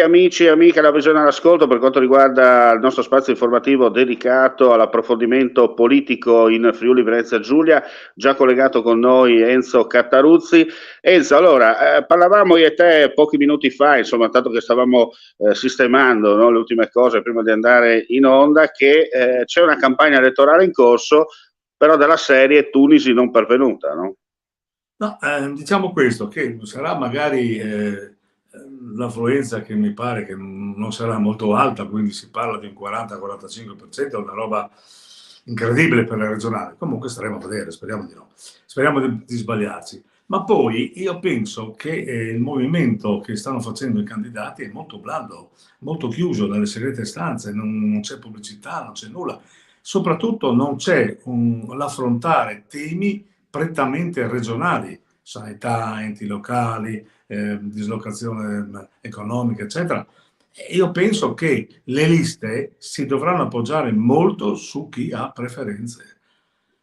Amici e amiche della Visione all'Ascolto, per quanto riguarda il nostro spazio informativo dedicato all'approfondimento politico in Friuli Venezia Giulia, già collegato con noi Enzo Cattaruzzi. Enzo, allora, parlavamo io e te pochi minuti fa, insomma, tanto che stavamo sistemando, no, le ultime cose prima di andare in onda, che c'è una campagna elettorale in corso, però della serie Tunisi non pervenuta, no? No, diciamo questo, che sarà magari l'affluenza che mi pare che non sarà molto alta, quindi si parla di un 40-45%, una roba incredibile per la regionale. Comunque staremo a vedere, speriamo di no, speriamo di sbagliarci. Ma poi io penso che il movimento che stanno facendo i candidati è molto blando, molto chiuso nelle segrete stanze, non c'è pubblicità, non c'è nulla. Soprattutto non c'è l'affrontare temi prettamente regionali, sanità, enti locali, dislocazione economica, eccetera. E io penso che le liste si dovranno appoggiare molto su chi ha preferenze.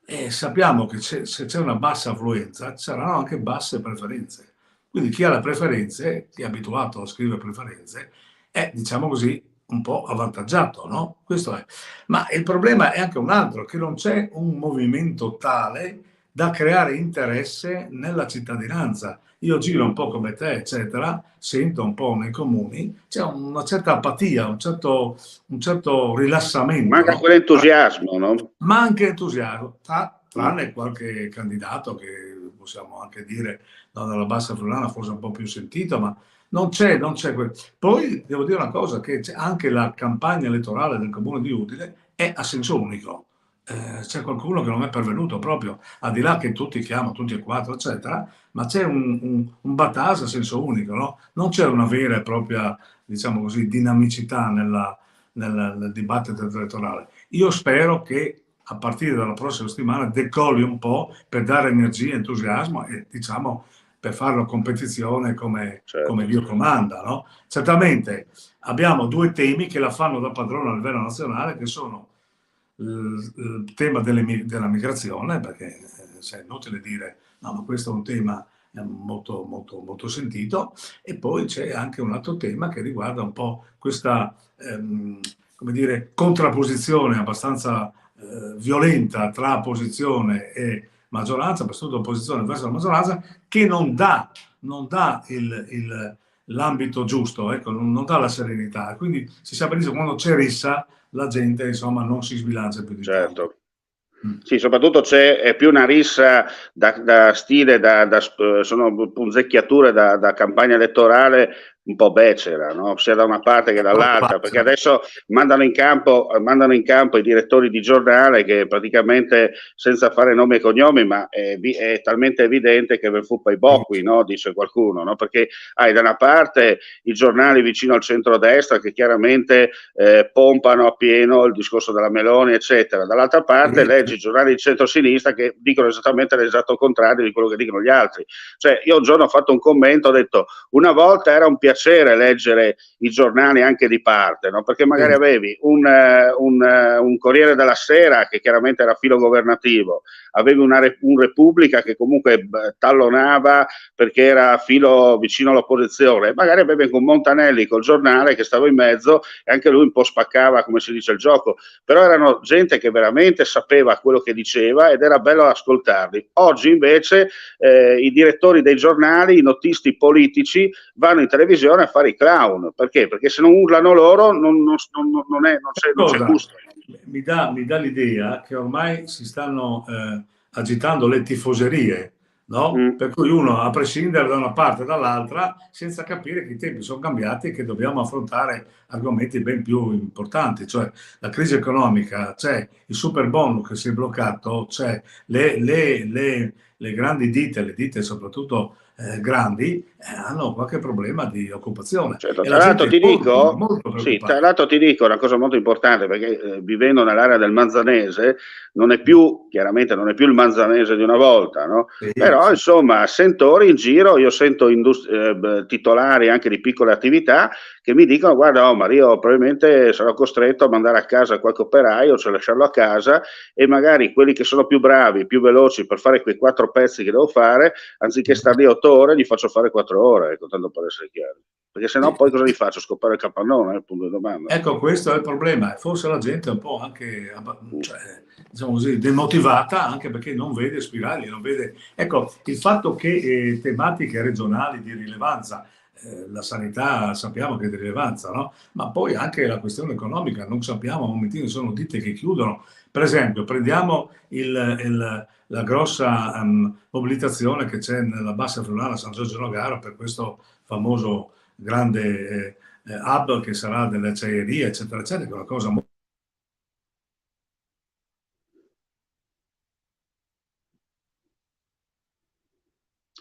E sappiamo che se c'è una bassa affluenza, ci saranno anche basse preferenze. Quindi chi ha le preferenze, chi è abituato a scrivere preferenze, è, diciamo così, un po' avvantaggiato, no? Questo è. Ma il problema è anche un altro, che non c'è un movimento tale da creare interesse nella cittadinanza. Io giro un po' come te, eccetera, sento un po' nei comuni, c'è una certa apatia, un certo rilassamento, Manca no? quell'entusiasmo, no? Ma anche entusiasmo, Mm. tranne qualche candidato che possiamo anche dire no, dalla bassa friulana forse un po' più sentito, ma non c'è Poi devo dire una cosa, che anche la campagna elettorale del comune di Udine è a senso unico. C'è qualcuno che non è pervenuto proprio, al di là che tutti chiamano, tutti e quattro, eccetera, ma c'è un batase a senso unico, no? Non c'è una vera e propria, diciamo così, dinamicità nel dibattito elettorale. Io spero che a partire dalla prossima settimana decolli un po' per dare energia, entusiasmo e diciamo per fare una competizione come Certo. Dio comanda, no? Certamente abbiamo due temi che la fanno da padrone a livello nazionale, che sono il tema della migrazione, perché è inutile dire no, ma questo è un tema molto, molto, molto sentito, e poi c'è anche un altro tema che riguarda un po' questa, come dire, contrapposizione abbastanza violenta tra opposizione e maggioranza, soprattutto opposizione verso la maggioranza, che non dà l'ambito giusto, ecco, non dà la serenità. Quindi si sa benissimo quando c'è rissa la gente insomma non si sbilancia più di tanto. Certo. Mm. Sì, soprattutto è più una rissa da stile, sono punzecchiature da campagna elettorale un po' becera, no? Sia da una parte che Troppo dall'altra, perché bassa. adesso mandano in campo i direttori di giornale che praticamente, senza fare nomi e cognomi, ma è talmente evidente che ve fu poi Sì, bocchi, no? Dice qualcuno, no? Perché hai da una parte i giornali vicino al centrodestra che chiaramente pompano a pieno il discorso della Meloni, eccetera. Dall'altra parte sì, leggi i giornali di centrosinistra che dicono esattamente l'esatto contrario di quello che dicono gli altri. Cioè, io un giorno ho fatto un commento, ho detto, una volta era un piacere leggere i giornali anche di parte, no? Perché magari sì, avevi un Corriere della Sera che chiaramente era filo governativo, avevi un Repubblica che comunque tallonava perché era filo vicino all'opposizione, magari avevi un Montanelli col giornale che stava in mezzo e anche lui un po' spaccava, come si dice, il gioco, però erano gente che veramente sapeva quello che diceva ed era bello ascoltarli. Oggi invece i direttori dei giornali, i notisti politici vanno in televisione a fare i clown, perché? Perché se non urlano loro non c'è cosa gusto. mi dà l'idea che ormai si stanno agitando le tifoserie, no? Mm. Per cui uno, a prescindere da una parte e dall'altra, senza capire che i tempi sono cambiati e che dobbiamo affrontare argomenti ben più importanti, cioè la crisi economica, c'è il super bonus che si è bloccato, c'è le grandi ditte, le ditte soprattutto grandi, hanno qualche problema di occupazione Certo, e tra la l'altro gente è ti molto, ma dico, molto sì, tra preoccupata. l'altro ti dico una cosa molto importante perché vivendo nell'area del Manzanese non è più, chiaramente non è più il Manzanese di una volta, no? Sì, Però sì. insomma, sentori in giro, io sento titolari anche di piccole attività che mi dicono, guarda Omar, io probabilmente sarò costretto a mandare a casa qualche operaio, cioè lasciarlo a casa e magari quelli che sono più bravi, più veloci per fare quei 4 pezzi che devo fare, anziché star lì 8 ore, gli faccio fare 4 ore, ecco, tanto per essere chiaro. perché sennò poi cosa gli faccio? Scopare il capannone, è il punto di domanda. Ecco, questo è il problema. Forse la gente è un po' anche, cioè, diciamo così, demotivata anche perché non vede spirali, non vede. Ecco, il fatto che tematiche regionali di rilevanza, la sanità sappiamo che è di rilevanza, no? Ma poi anche la questione economica, non sappiamo, a momentini sono ditte che chiudono. Per esempio, prendiamo la grossa mobilitazione che c'è nella Bassa Friulana San Giorgio Nogaro per questo famoso grande hub che sarà delle acciaierie, eccetera, eccetera, che è una cosa molto.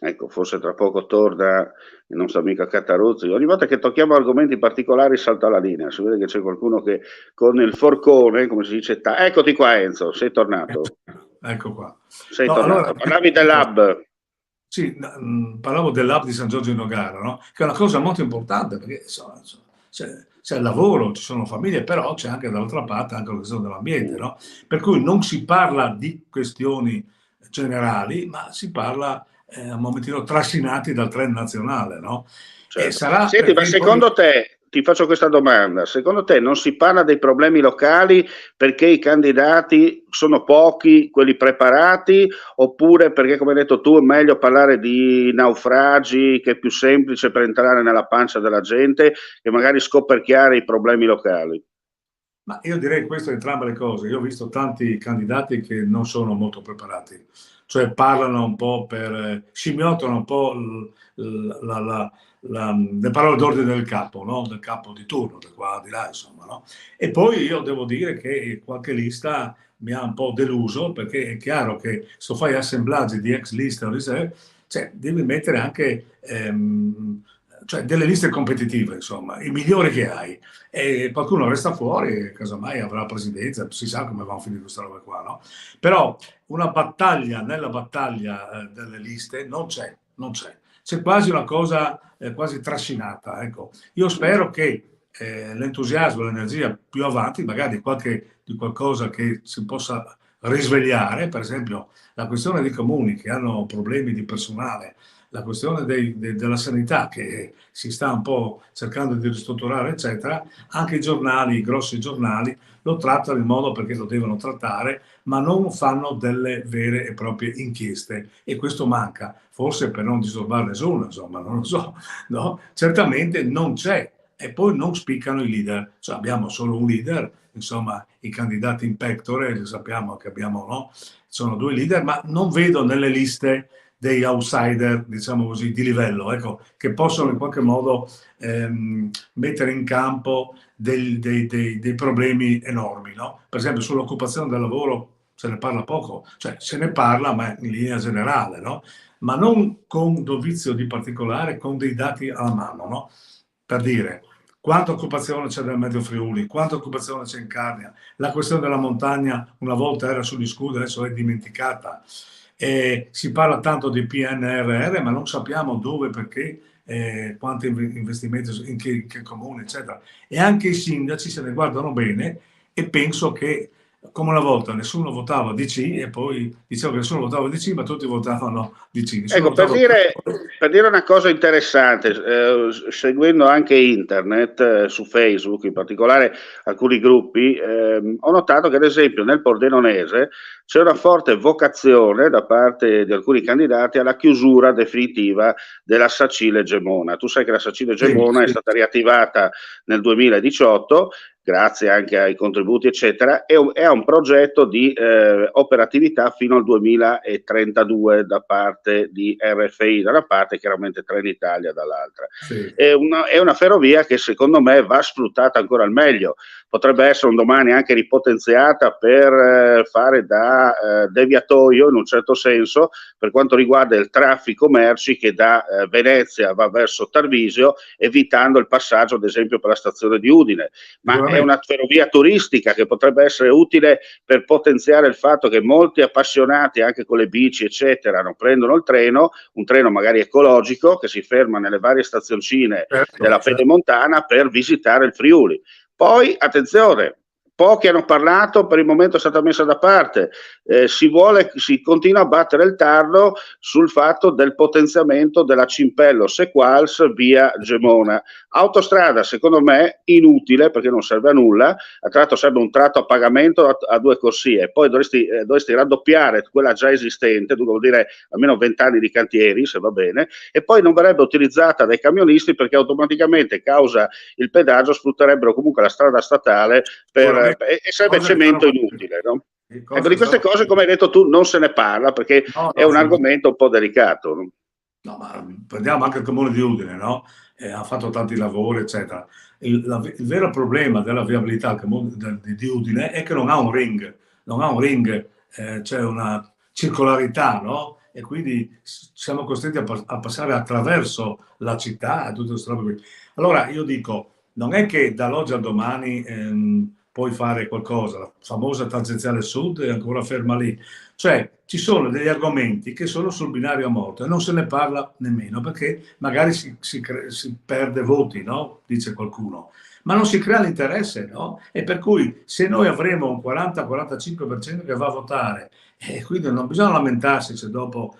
Ecco, forse tra poco torna il nostro amico Cataruzzi. Ogni volta che tocchiamo argomenti particolari salta la linea, si vede che c'è qualcuno che con il forcone, come si dice, eccoti qua Enzo, sei tornato. Ecco qua. Sei No, tornato. allora, Parlavi dell'hub. sì, parlavo dell'hub di San Giorgio in Nogara, no? Che è una cosa molto importante perché insomma, c'è il lavoro, ci sono famiglie, però c'è anche dall'altra parte anche la questione dell'ambiente, no? Per cui non si parla di questioni generali, ma si parla a un momentino trascinati dal trend nazionale, no? E Certo. sarà Senti, ma perché secondo te, ti faccio questa domanda, secondo te non si parla dei problemi locali perché i candidati sono pochi, quelli preparati, oppure perché, come hai detto tu, è meglio parlare di naufragi, che è più semplice per entrare nella pancia della gente, che magari scoperchiare i problemi locali? Ma io direi questo entrambe le cose. Io ho visto tanti candidati che non sono molto preparati, cioè parlano un po' scimmiottano un po' le parole d'ordine del capo, no? Del capo di turno, del qua di là, insomma, no? E poi io devo dire che qualche lista mi ha un po' deluso, perché è chiaro che se fai assemblaggi di ex liste o riserve, cioè, devi mettere anche cioè, delle liste competitive, insomma, i migliori che hai, e qualcuno resta fuori e casomai avrà la presidenza, si sa come va a finire questa roba qua, no? Però una battaglia nella battaglia delle liste c'è quasi una cosa quasi trascinata, ecco. Io spero che l'entusiasmo, l'energia più avanti, magari di qualcosa che si possa risvegliare, per esempio la questione dei comuni che hanno problemi di personale, la questione della sanità che si sta un po' cercando di ristrutturare, eccetera, anche i giornali, i grossi giornali, lo trattano in modo perché lo devono trattare, ma non fanno delle vere e proprie inchieste, e questo manca, forse per non disturbare nessuno, insomma, non lo so, no? Certamente non c'è, e poi non spiccano i leader, cioè abbiamo solo un leader, insomma i candidati in pectore, sappiamo che abbiamo, no? Sono due leader, ma non vedo nelle liste dei outsider, diciamo così, di livello, ecco, che possono in qualche modo mettere in campo dei problemi enormi, no? Per esempio sull'occupazione del lavoro se ne parla poco, cioè se ne parla ma in linea generale, no? Ma non con dovizio di particolare, con dei dati alla mano, no? Per dire quanta occupazione c'è nel Medio Friuli, quanta occupazione c'è in Carnia, la questione della montagna una volta era sugli scudi, adesso è dimenticata. Si parla tanto di PNRR, ma non sappiamo dove, perché, quanti investimenti, in che comune, eccetera. E anche i sindaci se ne guardano bene, e penso che, come una volta, nessuno votava DC, e poi dicevo che nessuno votava DC, ma tutti votavano DC. Ecco, per dire una cosa interessante, seguendo anche internet, su Facebook in particolare alcuni gruppi, ho notato che ad esempio nel Pordenonese c'è una forte vocazione da parte di alcuni candidati alla chiusura definitiva della Sacile Gemona. Tu sai che la Sacile Gemona è stata riattivata nel 2018, grazie anche ai contributi eccetera, e ha un progetto di operatività fino al 2032 da parte di RFI da una parte, chiaramente Trenitalia dall'altra. Sì. È una ferrovia che secondo me va sfruttata ancora al meglio, potrebbe essere un domani anche ripotenziata per fare da deviatoio in un certo senso per quanto riguarda il traffico merci che da Venezia va verso Tarvisio, evitando il passaggio ad esempio per la stazione di Udine, ma è una ferrovia turistica che potrebbe essere utile per potenziare il fatto che molti appassionati anche con le bici eccetera non prendono il treno, un treno magari ecologico che si ferma nelle varie stazioncine della Pedemontana per visitare il Friuli. Poi attenzione, pochi hanno parlato, per il momento è stata messa da parte. Si continua a battere il tarlo sul fatto del potenziamento della Cimpello Sequals via Gemona. Autostrada, secondo me, inutile perché non serve a nulla. Tra l'altro serve un tratto a pagamento a 2 corsie, poi dovresti raddoppiare quella già esistente, vuol dire almeno 20 anni di cantieri, se va bene, e poi non verrebbe utilizzata dai camionisti perché automaticamente, causa il pedaggio, sfrutterebbero comunque la strada statale e sarebbe cemento inutile, no? Ecco, di queste cose, come hai detto tu, non se ne parla perché è un argomento un po' delicato, no? No, ma prendiamo anche il comune di Udine, no? Ha fatto tanti lavori, eccetera. Il vero problema della viabilità di Udine è che non ha un ring, c'è una circolarità, no? E quindi siamo costretti a passare attraverso la città, tutte queste robe qui. Allora io dico, non è che dall'oggi al domani puoi fare qualcosa, la famosa tangenziale sud è ancora ferma lì. Cioè, ci sono degli argomenti che sono sul binario a morto e non se ne parla nemmeno perché magari si perde voti, no? Dice qualcuno. Ma non si crea l'interesse, no? E per cui se noi avremo un 40-45% che va a votare, quindi non bisogna lamentarsi se dopo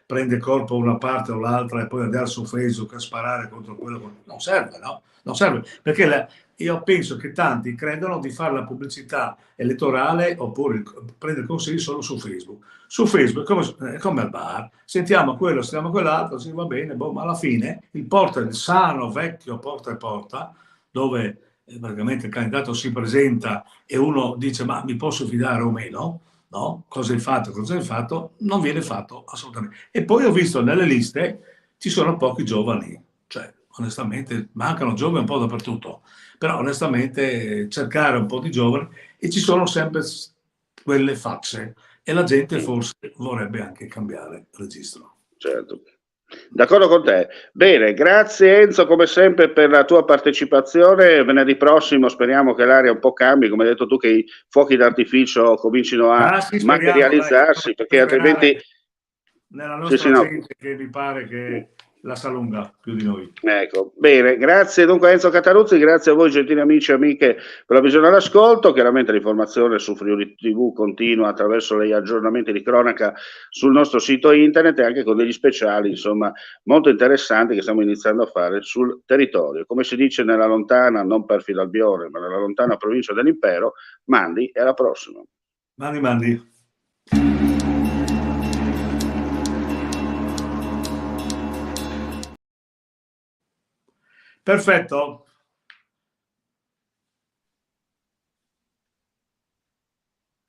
prende corpo una parte o l'altra e poi andare su Facebook a sparare contro quello. Non serve, no? Non serve, perché io penso che tanti credono di fare la pubblicità elettorale oppure prendere consigli solo su Facebook. Su Facebook è come al bar, sentiamo quello, sentiamo quell'altro, sì, va bene, boh, ma alla fine il porta, il sano vecchio porta e porta, dove praticamente il candidato si presenta e uno dice ma mi posso fidare o meno, no? Cosa hai fatto, non viene fatto assolutamente. E poi ho visto nelle liste ci sono pochi giovani, cioè onestamente mancano giovani un po' dappertutto, però onestamente cercare un po' di giovani e ci sono sempre quelle facce e la gente forse vorrebbe anche cambiare registro. Certo. D'accordo con te. Bene, grazie Enzo come sempre per la tua partecipazione. Venerdì prossimo speriamo che l'aria un po' cambi, come hai detto tu, che i fuochi d'artificio comincino a materializzarsi, perché altrimenti nella nostra gente che mi pare che la sa lunga più di noi. Ecco, bene, grazie dunque a Enzo Cataruzzi, grazie a voi gentili amici e amiche per la visione all'ascolto. Chiaramente l'informazione su Friuli TV continua attraverso gli aggiornamenti di cronaca sul nostro sito internet e anche con degli speciali, insomma, molto interessanti che stiamo iniziando a fare sul territorio. Come si dice nella lontana, non perfida Albione, ma nella lontana provincia dell'impero, mandi e alla prossima. Mandi. Perfetto.